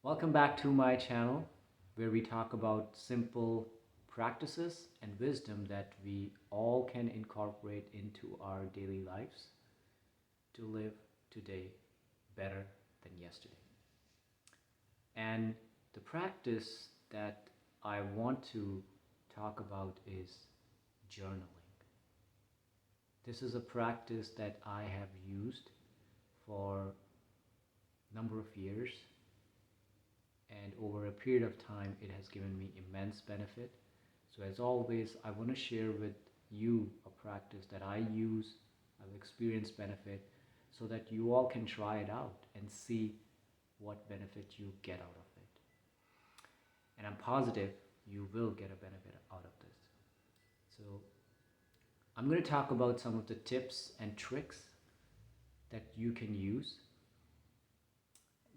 Welcome back to my channel where we talk about simple practices and wisdom that we all can incorporate into our daily lives to live today better than yesterday. And the practice that I want to talk about is journaling. This is a practice that I have used for a number of years, and over a period of time it has given me immense benefit. So as always, I want to share with you a practice that I use, I've experienced benefit, so that you all can try it out and see what benefit you get out of it. And I'm positive you will get a benefit out of this. So I'm going to talk about some of the tips and tricks that you can use,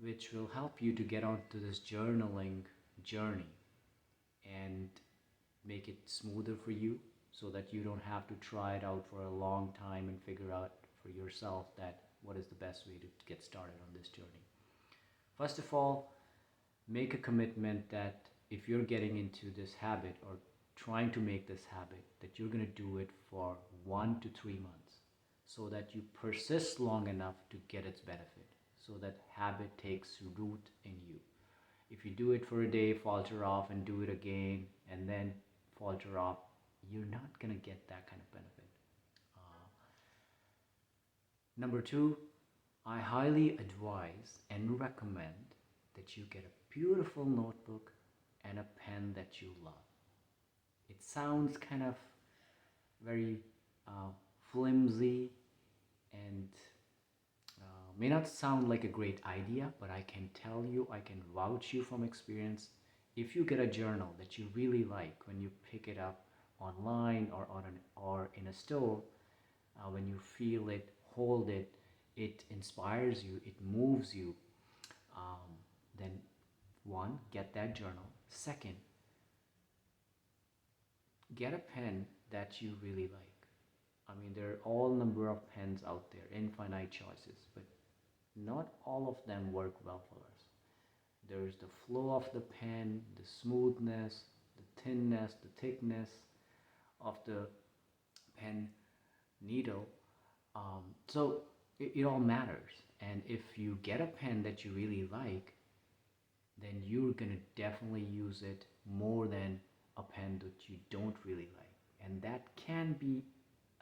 which will help you to get onto this journaling journey and make it smoother for you so that you don't have to try it out for a long time and figure out for yourself that what is the best way to get started on this journey. First of all, make a commitment that if you're getting into this habit or trying to make this habit, that you're going to do it for 1 to 3 months so that you persist long enough to get its benefit, so that habit takes root in you. If you do it for a day, falter off, and do it again, and then falter off, you're not going to get that kind of benefit. Uh, Number two, I highly advise and recommend that you get a beautiful notebook and a pen that you love. It sounds kind of very flimsy and may not sound like a great idea, but I can tell you, I can vouch you from experience. If you get a journal that you really like, when you pick it up online or in a store, when you feel it, hold it, it inspires you, it moves you. Then one, get that journal. Second, get a pen that you really like. I mean, there are all number of pens out there, infinite choices, but not all of them work well for us. There's the flow of the pen, the smoothness, the thinness, the thickness of the pen needle. So it all matters. And if you get a pen that you really like, then you're gonna definitely use it more than a pen that you don't really like. And that can be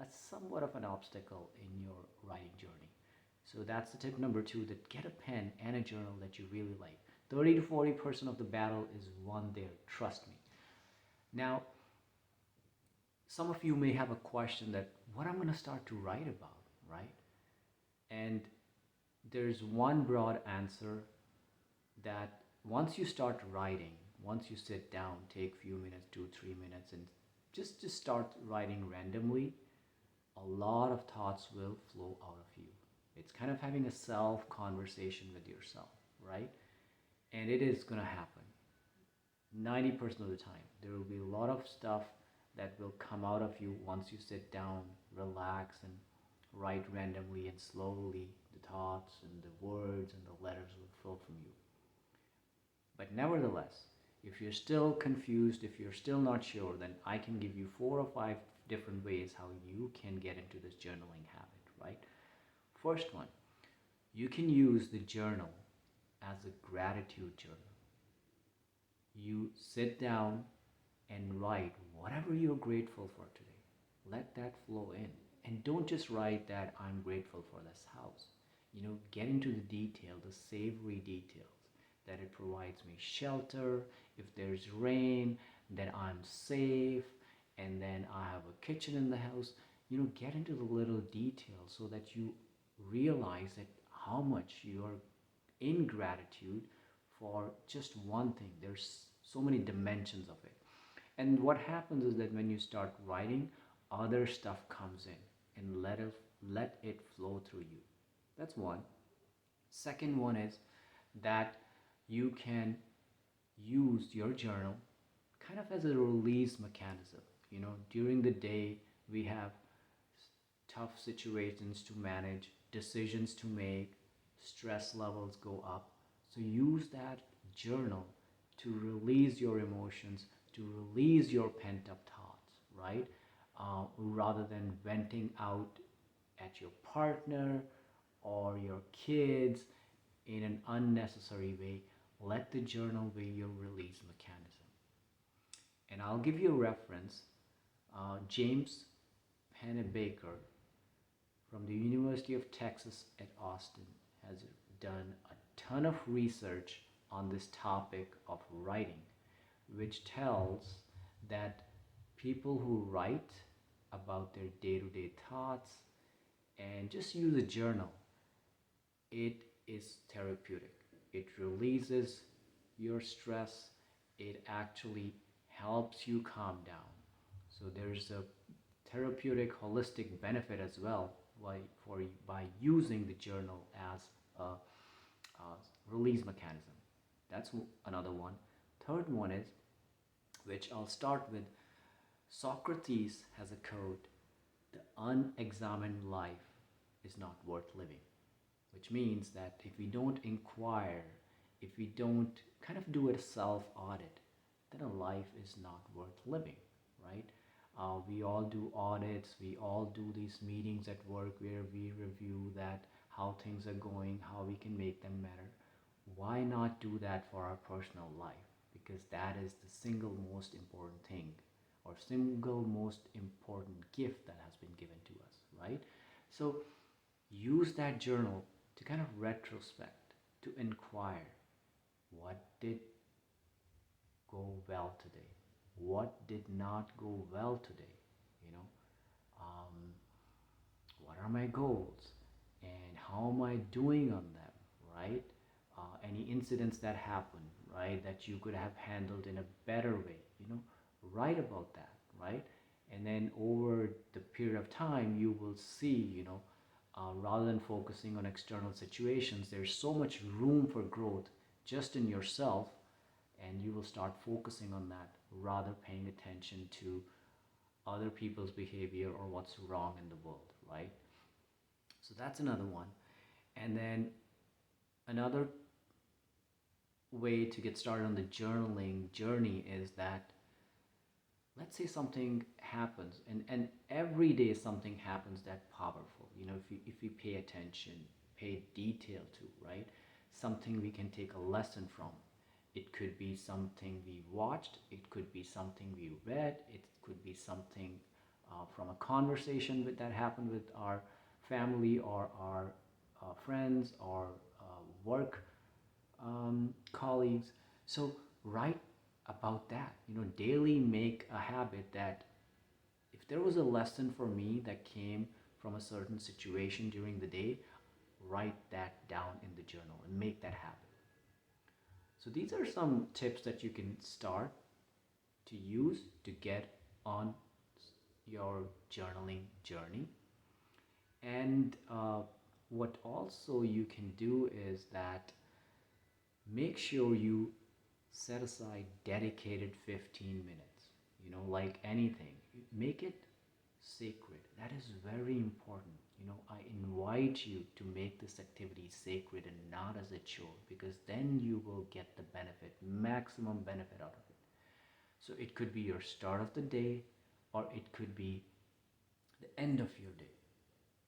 a somewhat of an obstacle in your writing journey. So that's the tip number two, that get a pen and a journal that you really like. 30 to 40% of the battle is won there, trust me. Now, some of you may have a question that what I'm going to start to write about, right? And there's one broad answer, that once you start writing, once you sit down, take few minutes, 2 3 minutes, and just start writing randomly, a lot of thoughts will flow out of you. It's kind of having a self conversation with yourself, right? And it is going to happen 90% of the time. There will be a lot of stuff that will come out of you once you sit down, relax, and write randomly and slowly. The thoughts and the words and the letters will flow from you. But nevertheless, if you're still confused, if you're still not sure, then I can give you 4 or 5 different ways how you can get into this journaling habit, right? First one, you can use the journal as a gratitude journal. You sit down and write whatever you're grateful for today. Let that flow in. And don't just write that I'm grateful for this house. Get into the detail, the savory details, that it provides me shelter, if there's rain, that I'm safe, and then I have a kitchen in the house. Get into the little details so that you realize that how much you're in gratitude for just one thing. There's so many dimensions of it. And what happens is that when you start writing, other stuff comes in, and let it flow through you. That's one. Second one is that you can use your journal kind of as a release mechanism. During the day, we have tough situations to manage, decisions to make, stress levels go up. So use that journal to release your emotions, to release your pent up thoughts, right? Rather than venting out at your partner or your kids in an unnecessary way, let the journal be your release mechanism. And I'll give you a reference. James Pennebaker from the University of Texas at Austin has done a ton of research on this topic of writing, which tells that people who write about their day to day thoughts and just use a journal, it is therapeutic. It releases your stress, it actually helps you calm down. So there's a therapeutic, holistic benefit as well by using the journal as a release mechanism. That's another one. Third one is, which I'll start with, Socrates has a quote: "The unexamined life is not worth living," which means that if we don't inquire, if we don't kind of do a self audit, then a life is not worth living, right? We all do audits, we all do these meetings at work where we review that how things are going, how we can make them better. Why not do that for our personal life? Because that is the single most important thing, or single most important gift that has been given to us, right? So use that journal to kind of retrospect, to inquire what did go well today, what did not go well today, you know, um, what are my goals and how am I doing on them, right? Any incidents that happen, right, that you could have handled in a better way, write about that, right? And then over the period of time, you will see, rather than focusing on external situations, there's so much room for growth just in yourself, and you will start focusing on that rather paying attention to other people's behavior or what's wrong in the world, right? So that's another one. And then another way to get started on the journaling journey is that, let's say something happens, and every day something happens that powerful, if we pay attention, pay detail to, right? Something we can take a lesson from. It could be something we watched, it could be something we read, it could be something from a conversation that happened with our family or our friends or work colleagues. So write about that. Daily make a habit that if there was a lesson for me that came from a certain situation during the day, write that down in the journal and make that habit. So these are some tips that you can start to use to get on your journaling journey. And what also you can do is that make sure you set aside dedicated 15 minutes. Like anything, make it sacred. That is very important. I invite you to make this activity sacred and not as a chore, because then you will get the benefit, maximum benefit out of it. So it could be your start of the day, or it could be the end of your day.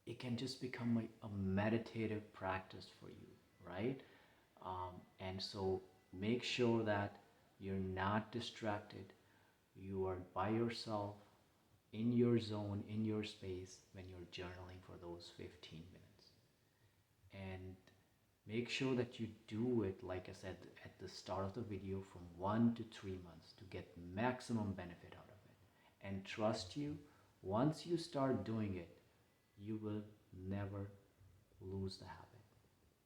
It can just become a meditative practice for you, right? And so make sure that you're not distracted. You are by yourself, in your zone, in your space, when you're journaling for those 15 minutes. And make sure that you do it, like I said at the start of the video, from 1 to 3 months to get maximum benefit out of it. And trust you, once you start doing it, you will never lose the habit.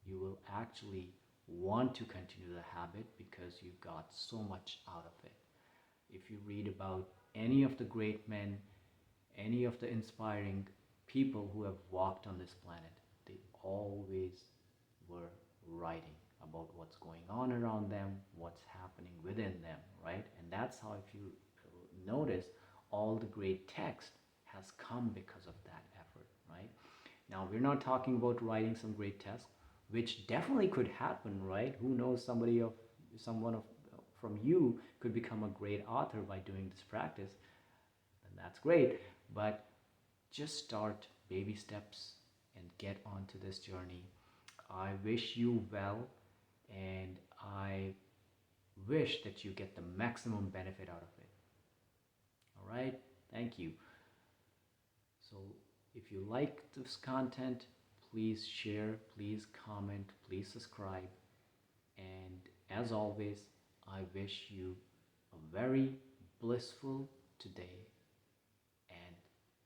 You will actually want to continue the habit because you got so much out of it. If you read about any of the great men, any of the inspiring people who have walked on this planet, they always were writing about what's going on around them, what's happening within them, right? And that's how, if you notice, all the great text has come because of that effort, right? Now, we're not talking about writing some great text, which definitely could happen, right? Who knows, somebody of someone from you could become a great author by doing this practice, then that's great. But just start baby steps and get onto this journey. I wish you well, and I wish that you get the maximum benefit out of it. All right, thank you. So, if you like this content, please share, please comment, please subscribe. And as always, I wish you a very blissful today